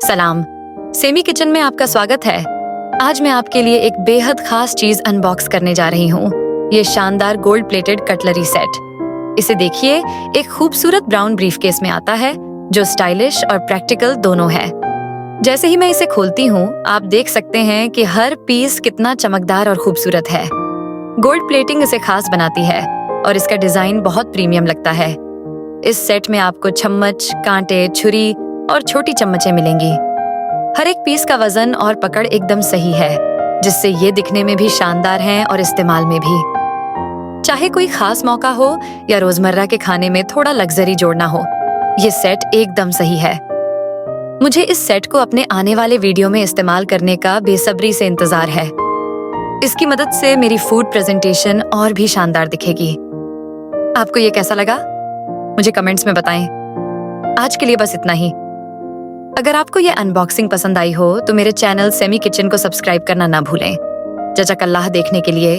सलाम, semi kitchen में आपका स्वागत है। आज मैं आपके लिए एक बेहद खास चीज अनबॉक्स करने जा रही हूँ। ये शानदार गोल्ड प्लेटेड कटलरी सेट। इसे देखिए, एक खूबसूरत ब्राउन ब्रीफकेस में आता है जो स्टाइलिश और प्रैक्टिकल दोनों है। जैसे ही मैं इसे खोलती हूँ, आप देख सकते हैं कि हर पीस कितना चमकदार और खूबसूरत है। गोल्ड प्लेटिंग इसे खास बनाती है और इसका डिजाइन बहुत प्रीमियम लगता है। इस सेट में आपको चम्मच, कांटे, छुरी और छोटी चम्मचें मिलेंगी। हर एक पीस का वजन और पकड़ एकदम सही है, जिससे ये दिखने में भी शानदार हैं और इस्तेमाल में भी। चाहे कोई खास मौका हो या रोजमर्रा के खाने में थोड़ा लग्जरी जोड़ना हो, ये सेट एकदम सही है। मुझे इस सेट को अपने आने वाले वीडियो में इस्तेमाल करने का बेसब्री से इंतजार है। इसकी मदद से मेरी फूड प्रेजेंटेशन और भी शानदार दिखेगी। आपको ये कैसा लगा? मुझे कमेंट्स में बताएं। आज के लिए बस इतना ही। अगर आपको ये अनबॉक्सिंग पसंद आई हो तो मेरे चैनल सेमी किचन को सब्सक्राइब करना ना भूलें। जज़ाकल्लाह देखने के लिए।